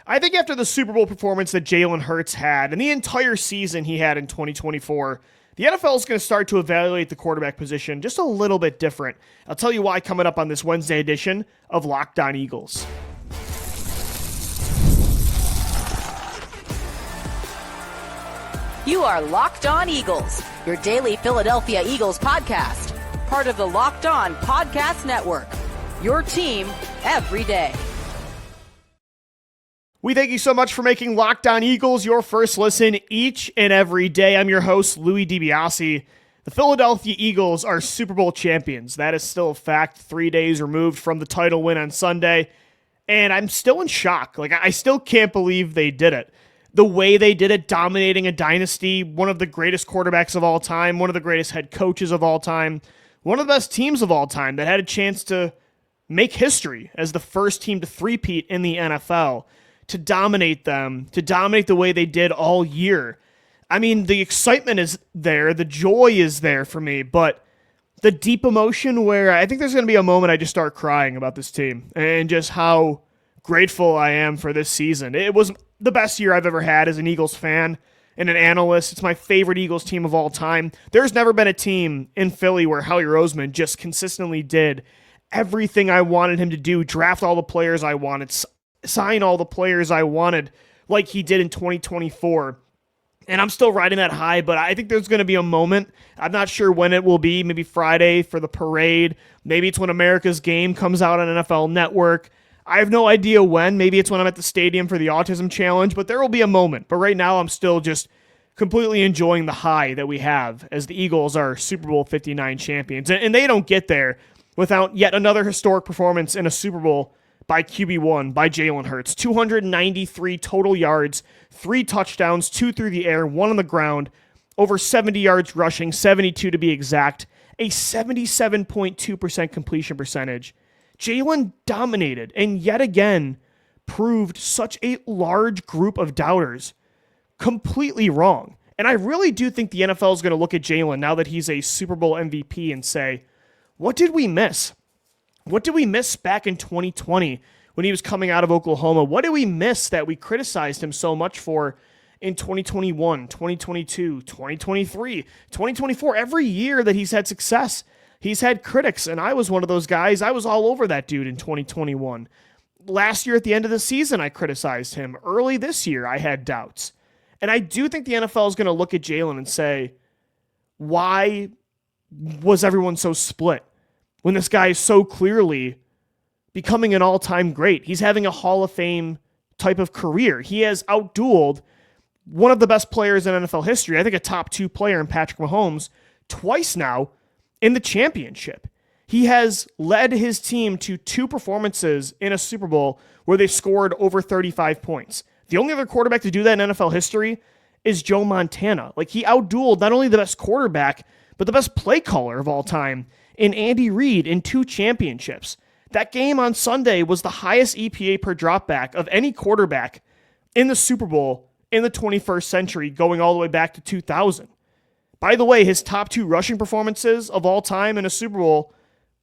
I think after the Super Bowl performance that Jalen Hurts had and the entire season he had in 2024, the NFL is going to start to evaluate the quarterback position just a little bit different. I'll tell you why coming up on this Wednesday edition of Locked On Eagles. You are Locked On Eagles, your daily Philadelphia Eagles podcast, part of the Locked On Podcast Network, your team every day. We thank you so much for making Locked On Eagles your first listen each and every day. I'm your host, Louie DiBiase. The Philadelphia Eagles are Super Bowl champions. That is still a fact, 3 days removed from the title win on Sunday. And I'm still in shock. I still can't believe they did it. The way they did it, dominating a dynasty, one of the greatest quarterbacks of all time, one of the greatest head coaches of all time, one of the best teams of all time that had a chance to make history as the first team to three-peat in the NFL, to dominate them, to dominate the way they did all year. I mean, the excitement is there, the joy is there for me, but the deep emotion where I think there's going to be a moment I just start crying about this team and just how grateful I am for this season. It was the best year I've ever had as an Eagles fan and an analyst. It's my favorite Eagles team of all time. There's never been a team in Philly where Howie Roseman just consistently did everything I wanted him to do, draft all the players I wanted, sign all the players I wanted, like he did in 2024. And I'm still riding that high, but I think there's going to be a moment. I'm not sure when it will be, maybe Friday for the parade. Maybe it's when America's Game comes out on NFL Network. I have no idea when. Maybe it's when I'm at the stadium for the Autism Challenge, but there will be a moment. But right now, I'm still just completely enjoying the high that we have as the Eagles are Super Bowl 59 champions. And they don't get there without yet another historic performance in a Super Bowl by QB1, by Jalen Hurts. 293 total yards, 3 touchdowns, 2 through the air, 1 on the ground, over 70 yards rushing, 72 to be exact, a 77.2% completion percentage. Jalen dominated and yet again proved such a large group of doubters completely wrong. And I really do think the NFL is going to look at Jalen now that he's a Super Bowl MVP and say, what did we miss? What did we miss back in 2020 when he was coming out of Oklahoma? What did we miss that we criticized him so much for in 2021, 2022, 2023, 2024? Every year that he's had success, he's had critics, and I was one of those guys. I was all over that dude in 2021. Last year at the end of the season, I criticized him. Early this year, I had doubts. And I do think the NFL is going to look at Jalen and say, why was everyone so split when this guy is so clearly becoming an all-time great? He's having a Hall of Fame type of career. He has outdueled one of the best players in NFL history, I think a top 2 player in Patrick Mahomes, twice now in the championship. He has led his team to 2 performances in a Super Bowl where they scored over 35 points. The only other quarterback to do that in NFL history is Joe Montana. He outdueled not only the best quarterback, but the best play caller of all time in Andy Reid in 2 championships. That game on Sunday was the highest EPA per dropback of any quarterback in the Super Bowl in the 21st century, going all the way back to 2000. By the way, his top 2 rushing performances of all time in a Super Bowl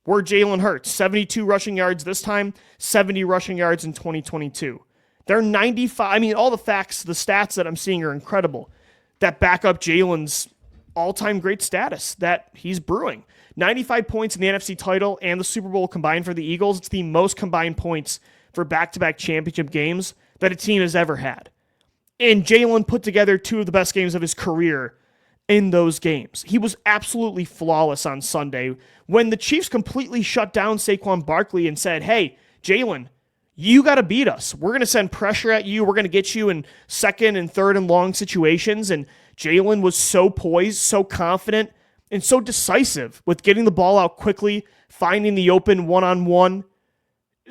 were Jalen Hurts, 72 rushing yards this time, 70 rushing yards in 2022. They're 95. All the facts, the stats that I'm seeing are incredible that back up Jalen's all-time great status that he's brewing. 95 points in the NFC title and the Super Bowl combined for the Eagles. It's the most combined points for back-to-back championship games that a team has ever had. And Jalen put together 2 of the best games of his career in those games. He was absolutely flawless on Sunday when the Chiefs completely shut down Saquon Barkley and said, hey, Jalen, you got to beat us. We're going to send pressure at you. We're going to get you in second and third and long situations. And Jalen was so poised, so confident, and so decisive with getting the ball out quickly, finding the open one-on-one,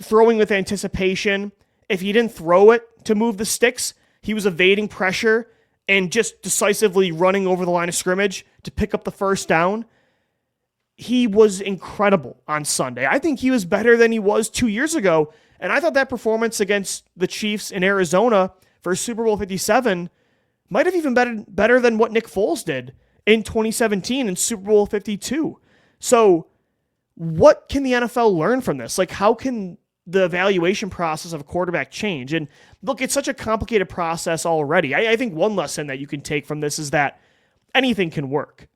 throwing with anticipation. If he didn't throw it to move the sticks, he was evading pressure and just decisively running over the line of scrimmage to pick up the first down. He was incredible on Sunday. I think he was better than he was 2 years ago. And I thought that performance against the Chiefs in Arizona for Super Bowl 57 might have even been better than what Nick Foles did in 2017 in Super Bowl 52. So what can the NFL learn from this? How can the evaluation process of a quarterback change? And look, it's such a complicated process already. I think one lesson that you can take from this is that anything can work,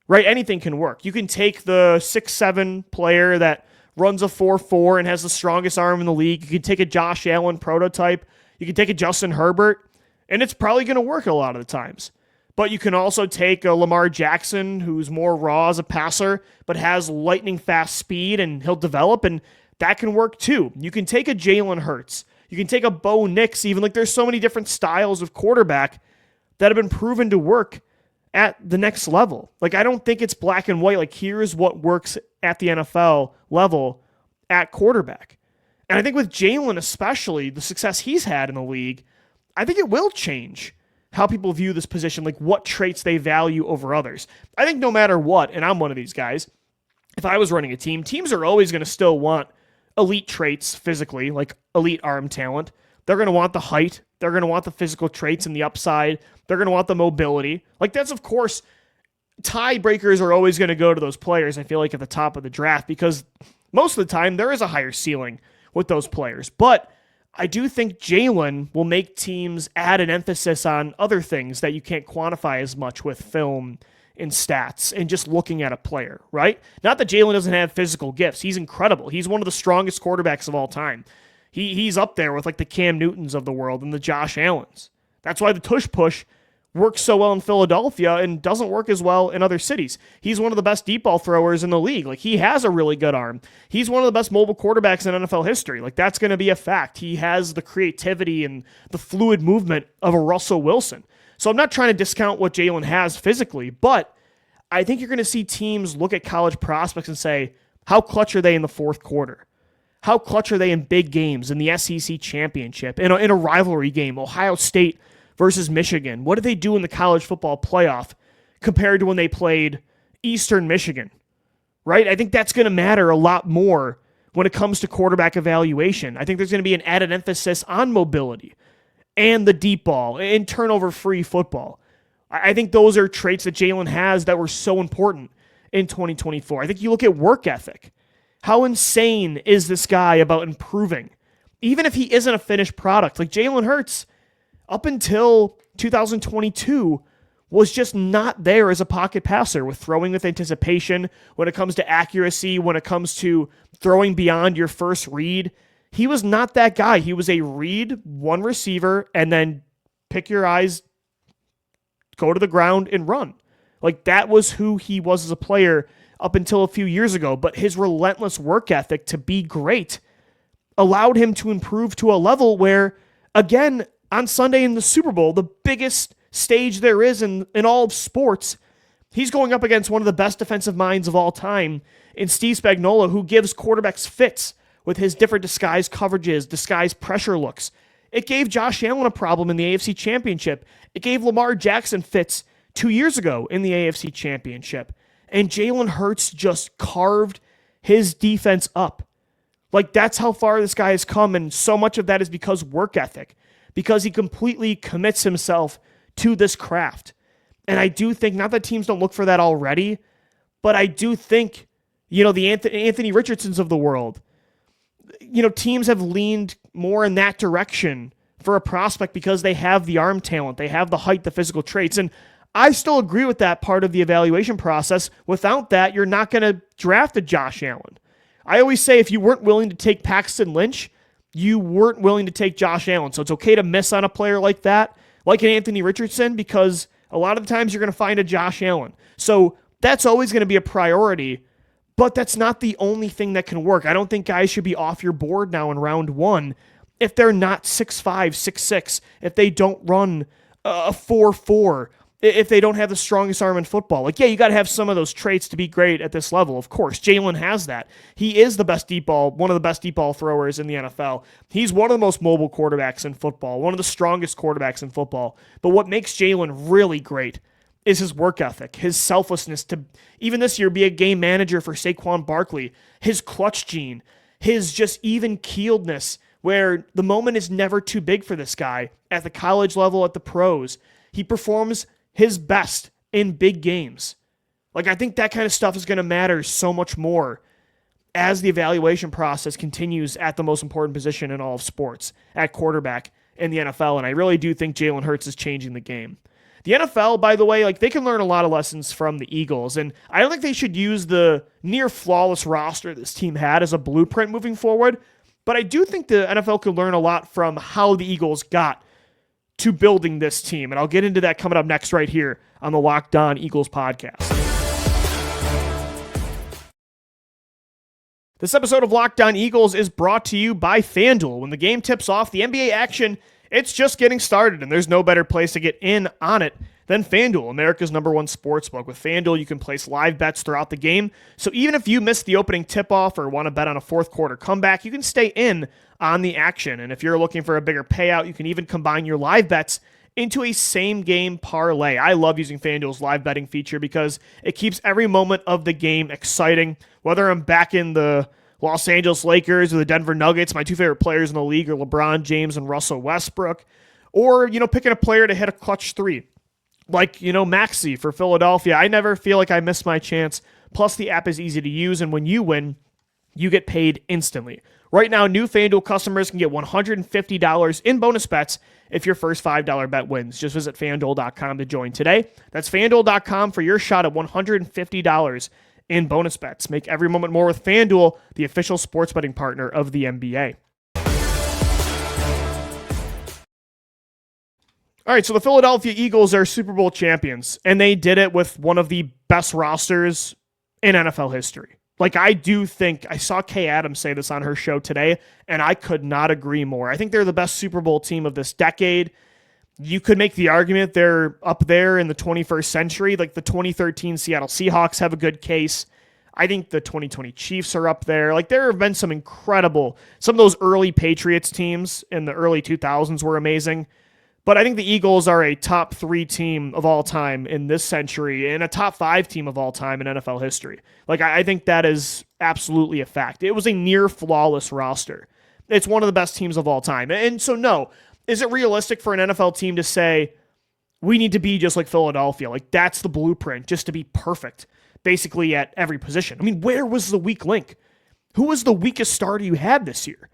right? Anything can work. You can take the 6'7" player that runs a 4.4 and has the strongest arm in the league. You can take a Josh Allen prototype. You can take a Justin Herbert, and it's probably going to work a lot of the times. But you can also take a Lamar Jackson, who's more raw as a passer, but has lightning fast speed, and he'll develop, and that can work too. You can take a Jalen Hurts. You can take a Bo Nix, even. Like, there's so many different styles of quarterback that have been proven to work at the next level. Like, I don't think it's black and white. Like, here's what works at the NFL level at quarterback. And I think with Jalen especially, the success he's had in the league, I think it will change how people view this position, like what traits they value over others. I think no matter what, and I'm one of these guys, if I was running a team, teams are always going to still want elite traits physically, like elite arm talent. They're going to want the height. They're going to want the physical traits and the upside. They're going to want the mobility. Like, that's, of course, tiebreakers are always going to go to those players, I feel like, at the top of the draft, because most of the time there is a higher ceiling with those players. But I do think Jalen will make teams add an emphasis on other things that you can't quantify as much with film and stats and just looking at a player, right? Not that Jalen doesn't have physical gifts. He's incredible. He's one of the strongest quarterbacks of all time. He's up there with like the Cam Newtons of the world and the Josh Allens. That's why the tush push works so well in Philadelphia and doesn't work as well in other cities. He's one of the best deep ball throwers in the league. Like, he has a really good arm. He's one of the best mobile quarterbacks in NFL history. Like, that's going to be a fact. He has the creativity and the fluid movement of a Russell Wilson. So I'm not trying to discount what Jalen has physically, but I think you're going to see teams look at college prospects and say, how clutch are they in the fourth quarter? How clutch are they in big games, in the SEC championship, in a rivalry game, Ohio State versus Michigan? What did they do in the college football playoff compared to when they played Eastern Michigan, right? I think that's going to matter a lot more when it comes to quarterback evaluation. I think there's going to be an added emphasis on mobility and the deep ball and turnover-free football. I think those are traits that Jalen has that were so important in 2024. I think you look at work ethic. How insane is this guy about improving? Even if he isn't a finished product, like Jalen Hurts, up until 2022, was just not there as a pocket passer with throwing with anticipation, when it comes to accuracy, when it comes to throwing beyond your first read. He was not that guy. He was a read, one receiver, and then pick your eyes, go to the ground, and run. Like, that was who he was as a player up until a few years ago. But his relentless work ethic to be great allowed him to improve to a level where, again, on Sunday in the Super Bowl, the biggest stage there is in all of sports, he's going up against one of the best defensive minds of all time in Steve Spagnuolo, who gives quarterbacks fits with his different disguised coverages, disguised pressure looks. It gave Josh Allen a problem in the AFC Championship. It gave Lamar Jackson fits 2 years ago in the AFC Championship. And Jalen Hurts just carved his defense up. Like, that's how far this guy has come, and so much of that is because work ethic, because he completely commits himself to this craft. And I do think, not that teams don't look for that already, but I do think, the Anthony Richardsons of the world, teams have leaned more in that direction for a prospect because they have the arm talent, they have the height, the physical traits. And I still agree with that part of the evaluation process. Without that, you're not going to draft a Josh Allen. I always say, if you weren't willing to take Paxton Lynch, you weren't willing to take Josh Allen. So it's okay to miss on a player like that, like an Anthony Richardson, because a lot of the times you're going to find a Josh Allen. So that's always going to be a priority, but that's not the only thing that can work. I don't think guys should be off your board now in round one if they're not 6'5", 6'6", if they don't run a 4.4, if they don't have the strongest arm in football. Like, yeah, you got to have some of those traits to be great at this level. Of course, Jalen has that. He is the best deep ball, one of the best deep ball throwers in the NFL. He's one of the most mobile quarterbacks in football, one of the strongest quarterbacks in football. But what makes Jalen really great is his work ethic, his selflessness to, even this year, be a game manager for Saquon Barkley, his clutch gene, his just even-keeledness, where the moment is never too big for this guy at the college level, at the pros. He performs his best in big games. Like, I think that kind of stuff is going to matter so much more as the evaluation process continues at the most important position in all of sports, at quarterback in the NFL. And I really do think Jalen Hurts is changing the game. The NFL, by the way, like they can learn a lot of lessons from the Eagles. And I don't think they should use the near flawless roster this team had as a blueprint moving forward. But I do think the NFL could learn a lot from how the Eagles got to building this team. And I'll get into that coming up next right here on the Locked On Eagles podcast. This episode of Locked On Eagles is brought to you by FanDuel. When the game tips off, the NBA action, it's just getting started, and there's no better place to get in on it than FanDuel, America's #1 sportsbook. With FanDuel, you can place live bets throughout the game, so even if you missed the opening tip-off or want to bet on a fourth quarter comeback, you can stay in on the action. And if you're looking for a bigger payout, you can even combine your live bets into a same-game parlay. I love using FanDuel's live betting feature because it keeps every moment of the game exciting. Whether I'm back in the Los Angeles Lakers or the Denver Nuggets, my two favorite players in the league are LeBron James and Russell Westbrook, or, picking a player to hit a clutch three, like, Maxey for Philadelphia. I never feel like I miss my chance. Plus, the app is easy to use, and when you win, you get paid instantly. Right now, new FanDuel customers can get $150 in bonus bets if your first $5 bet wins. Just visit FanDuel.com to join today. That's FanDuel.com for your shot at $150 in bonus bets. Make every moment more with FanDuel, the official sports betting partner of the NBA. All right, so the Philadelphia Eagles are Super Bowl champions, and they did it with one of the best rosters in NFL history. Like, I do think, I saw Kay Adams say this on her show today, and I could not agree more. I think they're the best Super Bowl team of this decade. You could make the argument they're up there in the 21st century. Like the 2013 Seattle Seahawks have a good case. I think the 2020 Chiefs are up there. Like there have been some of those early Patriots teams in the early 2000s were amazing. But I think the Eagles are a top 3 team of all time in this century and a top 5 team of all time in NFL history. Like I think that is absolutely a fact. It was a near flawless roster. It's one of the best teams of all time. And so no, is it realistic for an NFL team to say, we need to be just like Philadelphia? Like that's the blueprint, just to be perfect, basically at every position. I mean, where was the weak link? Who was the weakest starter you had this year?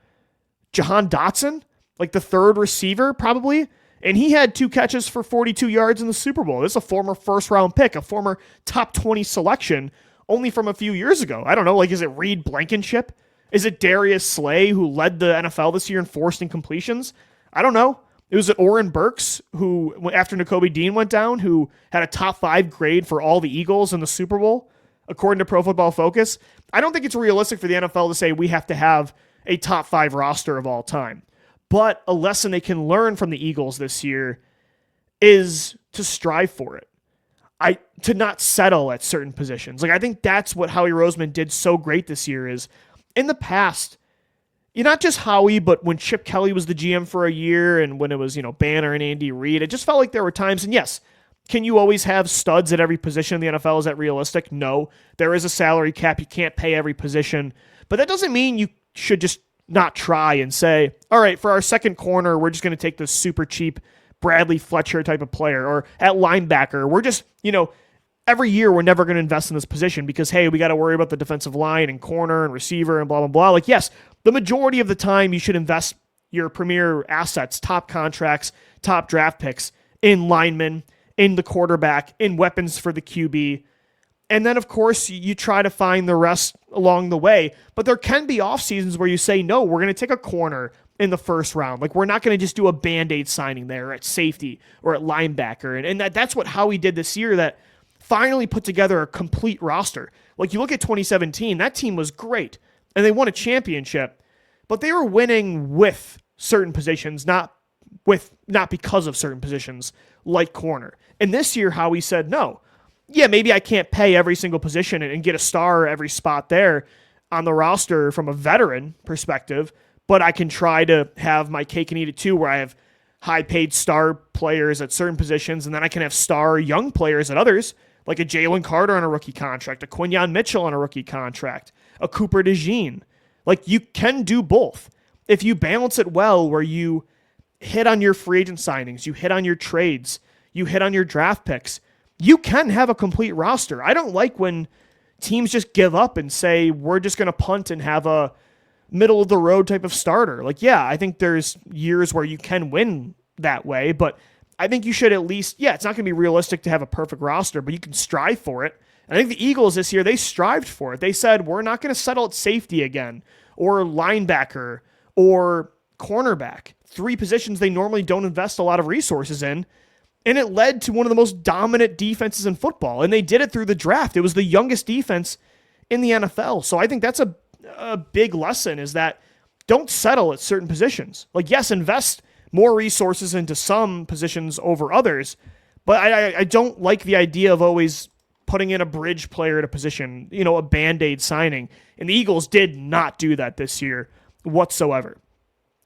Jahan Dotson? Like the third receiver, probably? And he had 2 catches for 42 yards in the Super Bowl. This is a former first-round pick, a former top 20 selection, only from a few years ago. I don't know, like is it Reed Blankenship? Is it Darius Slay, who led the NFL this year in forced incompletions? I don't know. It was Oren Burks, who, after Nakobe Dean went down, who had a top 5 grade for all the Eagles in the Super Bowl, according to Pro Football Focus. I don't think it's realistic for the NFL to say we have to have a top 5 roster of all time. But a lesson they can learn from the Eagles this year is to strive for it. To not settle at certain positions. Like I think that's what Howie Roseman did so great this year is in the past, not just Howie, but when Chip Kelly was the GM for a year and when it was, Banner and Andy Reid, it just felt like there were times, and yes, can you always have studs at every position in the NFL? Is that realistic? No. There is a salary cap. You can't pay every position. But that doesn't mean you should just not try and say, all right, for our second corner, we're just going to take this super cheap Bradley Fletcher type of player, or at linebacker, we're just, every year we're never going to invest in this position because, hey, we got to worry about the defensive line and corner and receiver and blah, blah, blah. Like, yes, the majority of the time you should invest your premier assets, top contracts, top draft picks in linemen, in the quarterback, in weapons for the QB. And then, of course, you try to find the rest along the way. But there can be off seasons where you say, no, we're going to take a corner in the first round. Like, we're not going to just do a Band-Aid signing there at safety or at linebacker. And that's what Howie did this year, that finally put together a complete roster. Like, you look at 2017, that team was great. And they won a championship. But they were winning with certain positions, not because of certain positions, like corner. And this year, Howie said, no. Yeah, maybe I can't pay every single position and get a star every spot there on the roster from a veteran perspective, but I can try to have my cake and eat it too, where I have high-paid star players at certain positions, and then I can have star young players at others, like a Jalen Carter on a rookie contract, a Quinyon Mitchell on a rookie contract, a Cooper DeJean. Like, you can do both. If you balance it well, where you hit on your free agent signings, you hit on your trades, you hit on your draft picks, you can have a complete roster. I don't like when teams just give up and say, we're just going to punt and have a middle of the road type of starter. Like, yeah, I think there's years where you can win that way, but I think you should at least, it's not going to be realistic to have a perfect roster, but you can strive for it. And I think the Eagles this year, they strived for it. They said, we're not going to settle at safety again, or linebacker, or cornerback. 3 positions they normally don't invest a lot of resources in. And it led to one of the most dominant defenses in football. And they did it through the draft. It was the youngest defense in the NFL. So I think that's a big lesson, is that don't settle at certain positions. Like, yes, invest more resources into some positions over others, but I don't like the idea of always putting in a bridge player at a position, a Band-Aid signing. And the Eagles did not do that this year whatsoever.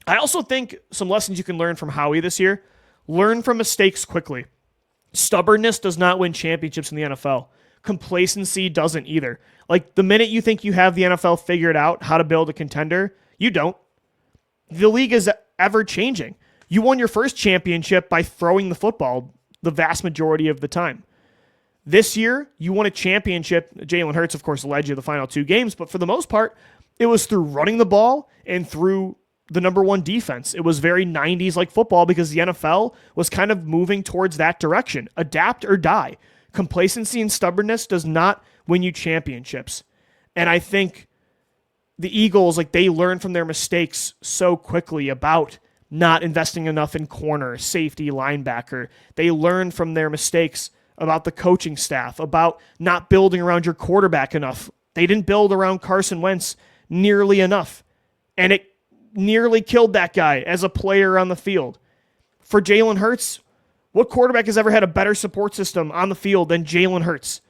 I also think some lessons you can learn from Howie this year: learn from mistakes quickly. Stubbornness does not win championships in the NFL. Complacency doesn't either. Like, the minute you think you have the NFL figured out how to build a contender, you don't. The league is ever changing. You won your first championship by throwing the football the vast majority of the time. This year, you won a championship. Jalen Hurts, of course, led you the final 2 games, but for the most part, it was through running the ball and through the number 1 defense. It was very 90s like football, because the NFL was kind of moving towards that direction. Adapt or die. Complacency and stubbornness does not win you championships. And I think the Eagles, they learn from their mistakes so quickly about not investing enough in corner, safety, linebacker. They learn from their mistakes about the coaching staff, about not building around your quarterback enough. They didn't build around Carson Wentz nearly enough. And it nearly killed that guy as a player on the field. For Jalen Hurts, what quarterback has ever had a better support system on the field than Jalen Hurts?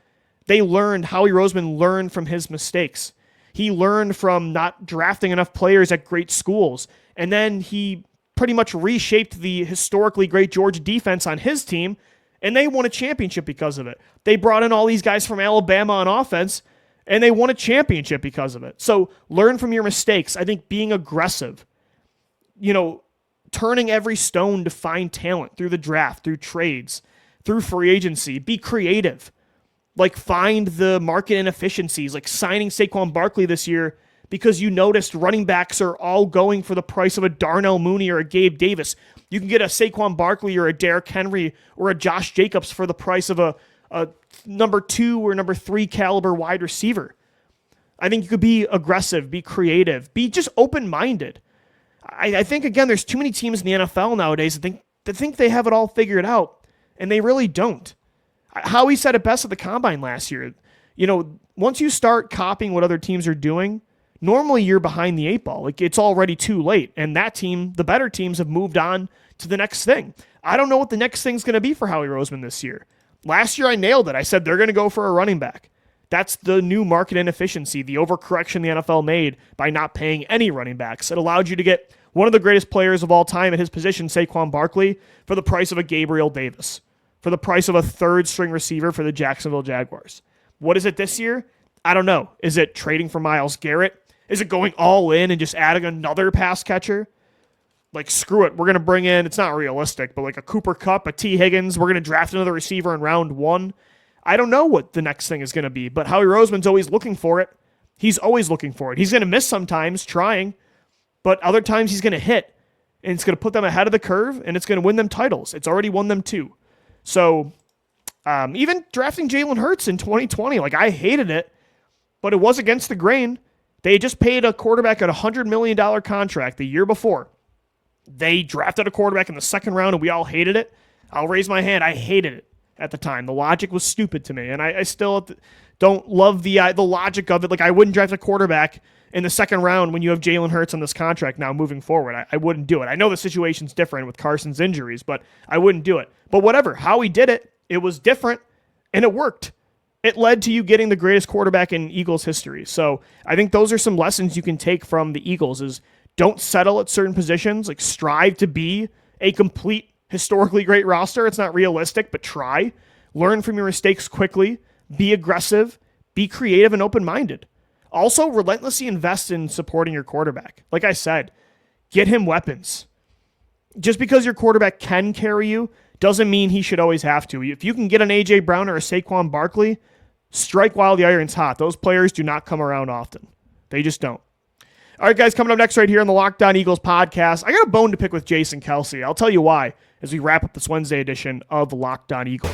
Howie Roseman learned from his mistakes. He learned from not drafting enough players at great schools. And then he pretty much reshaped the historically great Georgia defense on his team, and they won a championship because of it. They brought in all these guys from Alabama on offense, and they won a championship because of it. So learn from your mistakes. I think being aggressive, turning every stone to find talent through the draft, through trades, through free agency. Be creative. Find the market inefficiencies, like signing Saquon Barkley this year because you noticed running backs are all going for the price of a Darnell Mooney or a Gabe Davis. You can get a Saquon Barkley or a Derrick Henry or a Josh Jacobs for the price of a number 2 or number 3 caliber wide receiver. I think you could be aggressive, be creative, be just open-minded. I think, again, there's too many teams in the NFL nowadays that think they have it all figured out, and they really don't. Howie said it best at the Combine last year. Once you start copying what other teams are doing, normally you're behind the 8 ball. It's already too late, and that team, the better teams, have moved on to the next thing. I don't know what the next thing's going to be for Howie Roseman this year. Last year I nailed it. I said they're going to go for a running back. That's the new market inefficiency, the overcorrection the NFL made by not paying any running backs. It allowed you to get one of the greatest players of all time at his position, Saquon Barkley, for the price of a Gabriel Davis, for the price of a 3rd-string receiver for the Jacksonville Jaguars. What is it this year? I don't know. Is it trading for Myles Garrett? Is it going all in and just adding another pass catcher? Screw it. We're going to bring in, it's not realistic, but a Cooper Kupp, a T. Higgins. We're going to draft another receiver in round 1. I don't know what the next thing is going to be, but Howie Roseman's always looking for it. He's always looking for it. He's going to miss sometimes trying, but other times he's going to hit, and it's going to put them ahead of the curve, and it's going to win them titles. It's already won them 2. So even drafting Jalen Hurts in 2020, I hated it, but it was against the grain. They just paid a quarterback a $100 million contract the year before. They drafted a quarterback in the 2nd round, and we all hated it. I'll raise my hand. I hated it at the time. The logic was stupid to me, and I still don't love the logic of it. I wouldn't draft a quarterback in the 2nd round when you have Jalen Hurts on this contract now moving forward. I wouldn't do it. I know the situation's different with Carson's injuries, but I wouldn't do it. But whatever. Howie did it. It was different, and it worked. It led to you getting the greatest quarterback in Eagles history. So I think those are some lessons you can take from the Eagles is don't settle at certain positions. Strive to be a complete historically great roster. It's not realistic, but try. Learn from your mistakes quickly. Be aggressive. Be creative and open-minded. Also, relentlessly invest in supporting your quarterback. Like I said, get him weapons. Just because your quarterback can carry you doesn't mean he should always have to. If you can get an A.J. Brown or a Saquon Barkley, strike while the iron's hot. Those players do not come around often. They just don't. All right, guys, coming up next right here on the Locked On Eagles podcast, I got a bone to pick with Jason Kelce. I'll tell you why as we wrap up this Wednesday edition of the Locked On Eagles.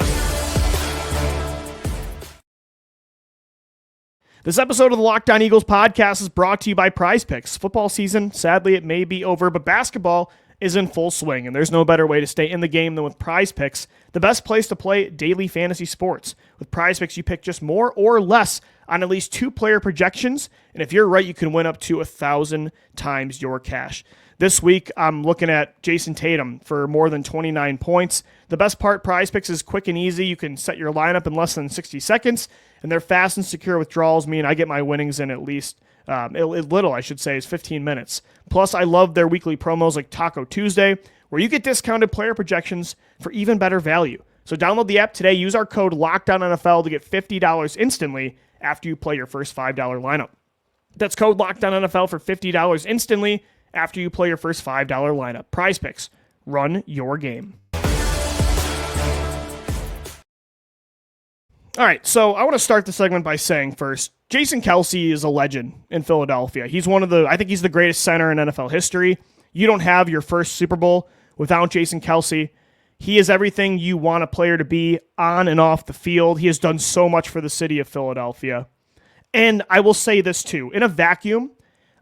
This episode of the Locked On Eagles podcast is brought to you by PrizePicks. Football season, sadly, it may be over, but basketball is in full swing, and there's no better way to stay in the game than with PrizePicks, the best place to play daily fantasy sports. With PrizePicks, you pick just more or less on at least 2-player projections, and if you're right, you can win up to 1,000 times your cash. This week, I'm looking at Jason Tatum for more than 29 points. The best part, PrizePicks is quick and easy. You can set your lineup in less than 60 seconds, and their fast and secure withdrawals mean I get my winnings in at least is 15 minutes. Plus, I love their weekly promos like Taco Tuesday, where you get discounted player projections for even better value. So download the app today, use our code LOCKDOWNNFL to get $50 instantly after you play your first $5 lineup. That's code LOCKDOWNNFL for $50 instantly after you play your first $5 lineup. PrizePicks, run your game. All right, so I want to start the segment by saying first, Jason Kelce is a legend in Philadelphia. I think he's the greatest center in NFL history. You don't have your first Super Bowl without Jason Kelce. He is everything you want a player to be on and off the field. He has done so much for the city of Philadelphia. And I will say this too, in a vacuum,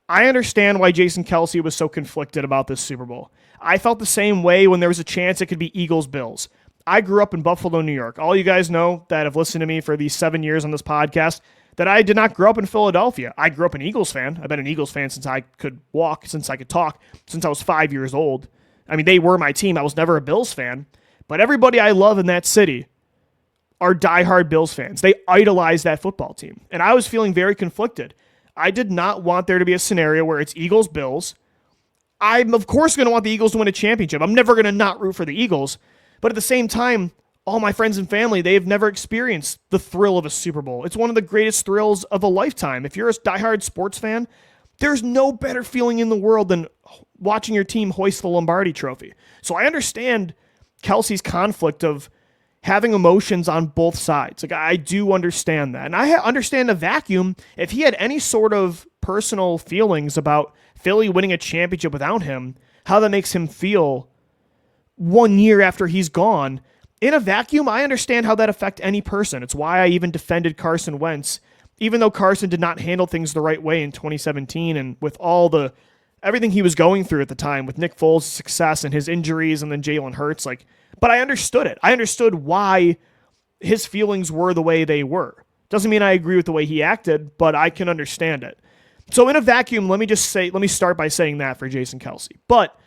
I understand why Jason Kelce was so conflicted about this Super Bowl. I felt the same way when there was a chance it could be Eagles-Bills. I grew up in Buffalo, New York. All you guys know that have listened to me for these 7 years on this podcast that I did not grow up in Philadelphia. I grew up an Eagles fan. I've been an Eagles fan since I could walk, since I could talk, since I was 5 years old. I mean, they were my team. I was never a Bills fan. But everybody I love in that city are diehard Bills fans. They idolize that football team. And I was feeling very conflicted. I did not want there to be a scenario where it's Eagles-Bills. I'm, of course, going to want the Eagles to win a championship. I'm never going to not root for the Eagles. But at the same time, all my friends and family, they have never experienced the thrill of a Super Bowl. It's one of the greatest thrills of a lifetime. If you're a diehard sports fan, there's no better feeling in the world than watching your team hoist the Lombardi trophy. So I understand Kelce's conflict of having emotions on both sides. Like, I do understand that. And I understand a vacuum. If he had any sort of personal feelings about Philly winning a championship without him, how that makes him feel 1 year after he's gone. In a vacuum, I understand how that affect any person. It's why I even defended Carson Wentz, even though Carson did not handle things the right way in 2017 and with everything he was going through at the time with Nick Foles' success and his injuries and then Jalen Hurts. But I understood it. I understood why his feelings were the way they were. Doesn't mean I agree with the way he acted, but I can understand it. So in a vacuum, let me start by saying that for Jason Kelce. But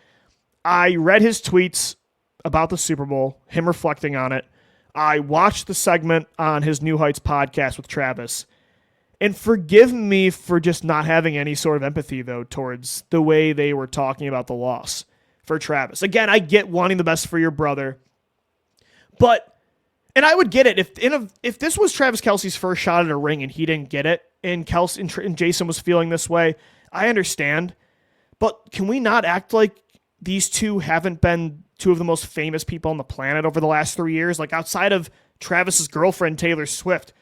I read his tweets about the Super Bowl, him reflecting on it. I watched the segment on his New Heights podcast with Travis. And forgive me for just not having any sort of empathy, though, towards the way they were talking about the loss for Travis. Again, I get wanting the best for your brother. And I would get it if this was Travis Kelce's first shot at a ring and he didn't get it, and Jason was feeling this way, I understand. But can we not act like these two haven't been two of the most famous people on the planet over the last 3 years? Like, outside of Travis's girlfriend, Taylor Swift,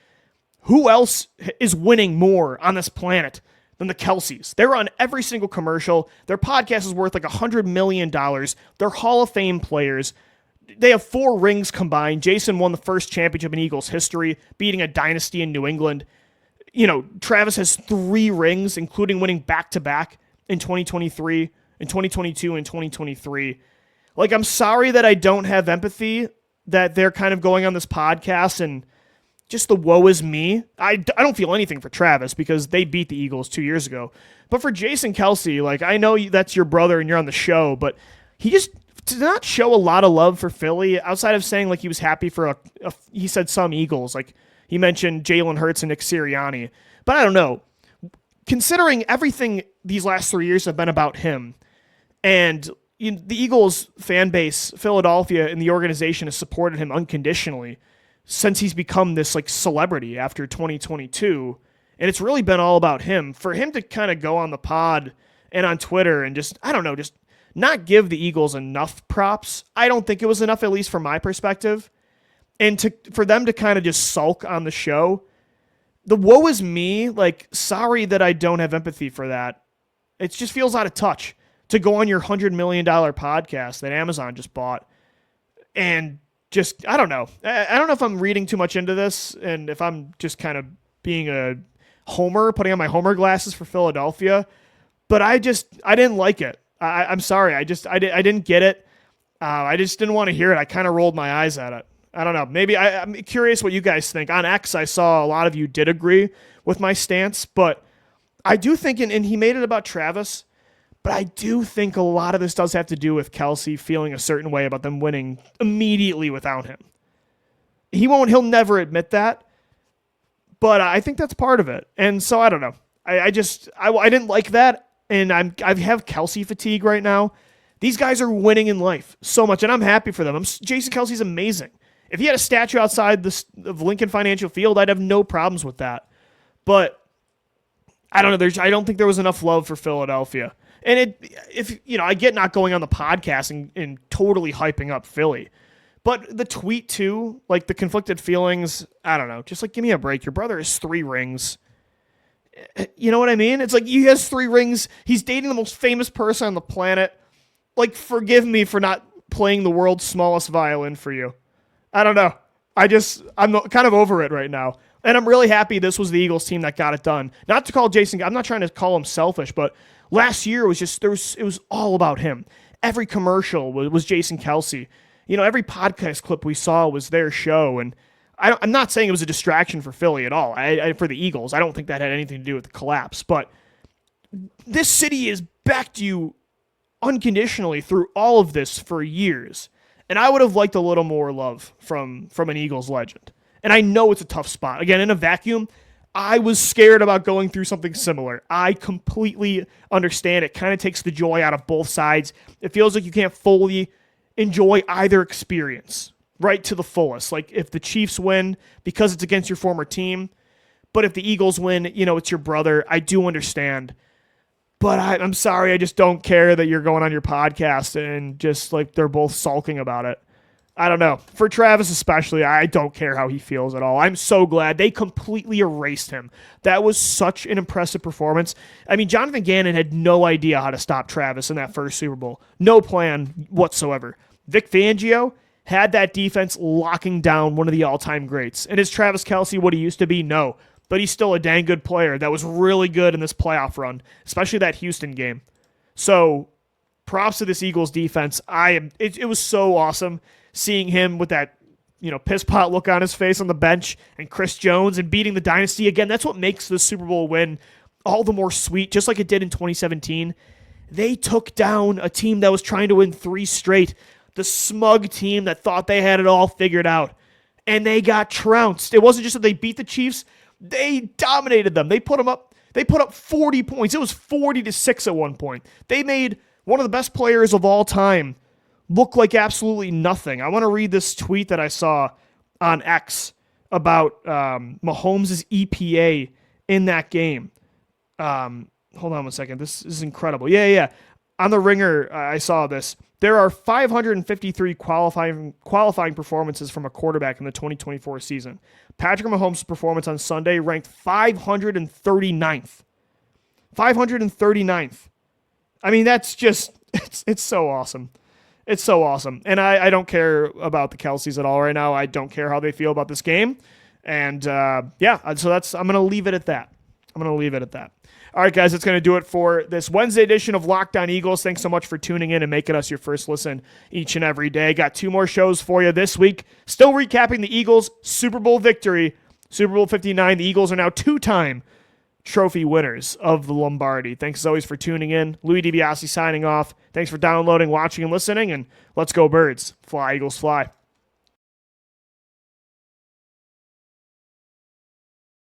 who else is winning more on this planet than the Kelces? They're on every single commercial. Their podcast is worth like $100 million. They're Hall of Fame players. They have 4 rings combined. Jason won the first championship in Eagles history, beating a dynasty in New England. You know, Travis has 3 rings, including winning back-to-back in 2023, in 2022, and 2023. Like, I'm sorry that I don't have empathy, that they're kind of going on this podcast and just the woe is me. I don't feel anything for Travis because they beat the Eagles 2 years ago. But for Jason Kelce, like, I know that's your brother and you're on the show, but he just did not show a lot of love for Philly outside of saying, like, he was happy for he said some Eagles. Like, he mentioned Jalen Hurts and Nick Sirianni. But I don't know. Considering everything these last 3 years have been about him, and the Eagles fan base, Philadelphia, and the organization has supported him unconditionally since he's become this like celebrity after 2022. And it's really been all about him. For him to kind of go on the pod and on Twitter and just not give the Eagles enough props. I don't think it was enough, at least from my perspective. And for them to kind of just sulk on the show, the woe is me, like, sorry that I don't have empathy for that. It just feels out of touch to go on your $100 million podcast that Amazon just bought and just, I don't know. I don't know if I'm reading too much into this and if I'm just kind of being a homer, putting on my homer glasses for Philadelphia, but I didn't like it. I'm sorry. I didn't get it. I just didn't want to hear it. I kind of rolled my eyes at it. I don't know. Maybe I'm curious what you guys think. On X, I saw a lot of you did agree with my stance, but I do think, and he made it about Travis, but I do think a lot of this does have to do with Kelce feeling a certain way about them winning immediately without him. He'll never admit that, but I think that's part of it. And so I don't know. I didn't like that, and I have Kelce fatigue right now. These guys are winning in life so much, and I'm happy for them. Jason Kelce's amazing. If he had a statue outside of Lincoln Financial Field, I'd have no problems with that. But I don't know. I don't think there was enough love for Philadelphia. And I get not going on the podcast and totally hyping up Philly. But the tweet too, like the conflicted feelings, I don't know. Just like, give me a break. Your brother has 3 rings. You know what I mean? It's like he has 3 rings. He's dating the most famous person on the planet. Like, forgive me for not playing the world's smallest violin for you. I don't know. I'm kind of over it right now. And I'm really happy this was the Eagles team that got it done. Not to call Jason, I'm not trying to call him selfish, but last year was just, it was all about him. Every commercial was Jason Kelce. Every podcast clip we saw was their show. And I'm not saying it was a distraction for Philly at all. For the Eagles, I don't think that had anything to do with the collapse. But this city has backed you unconditionally through all of this for years. And I would have liked a little more love from an Eagles legend. And I know it's a tough spot. Again, in a vacuum, I was scared about going through something similar. I completely understand. It kind of takes the joy out of both sides. It feels like you can't fully enjoy either experience right to the fullest. Like if the Chiefs win because it's against your former team, but if the Eagles win, it's your brother. I do understand. But I'm sorry, I just don't care that you're going on your podcast and just like they're both sulking about it. I don't know. For Travis especially, I don't care how he feels at all. I'm so glad they completely erased him. That was such an impressive performance. I mean, Jonathan Gannon had no idea how to stop Travis in that first Super Bowl. No plan whatsoever. Vic Fangio had that defense locking down one of the all-time greats. And is Travis Kelce what he used to be? No. But he's still a dang good player that was really good in this playoff run, especially that Houston game. So props to this Eagles defense. It was so awesome seeing him with that piss pot look on his face on the bench and Chris Jones and beating the dynasty again. That's what makes the Super Bowl win all the more sweet, just like it did in 2017. They took down a team that was trying to win 3 straight, the smug team that thought they had it all figured out, and they got trounced. It wasn't just that they beat the Chiefs. They dominated them. They put up 40 points. It was 40-6 at one point. They made one of the best players of all time look like absolutely nothing. I want to read this tweet that I saw on X about Mahomes' EPA in that game. Hold on one second. This is incredible. Yeah. On The Ringer, I saw this. There are 553 qualifying performances from a quarterback in the 2024 season. Patrick Mahomes' performance on Sunday ranked 539th. 539th. I mean, that's just, it's so awesome. It's so awesome. And I don't care about the Kelces at all right now. I don't care how they feel about this game. And so I'm going to leave it at that. All right, guys, that's going to do it for this Wednesday edition of Locked On Eagles. Thanks so much for tuning in and making us your first listen each and every day. Got 2 more shows for you this week. Still recapping the Eagles' Super Bowl victory, Super Bowl 59. The Eagles are now 2-time trophy winners of the Lombardi. Thanks as always for tuning in. Louie DiBiase signing off. Thanks for downloading, watching, and listening, and let's go Birds. Fly, Eagles, fly.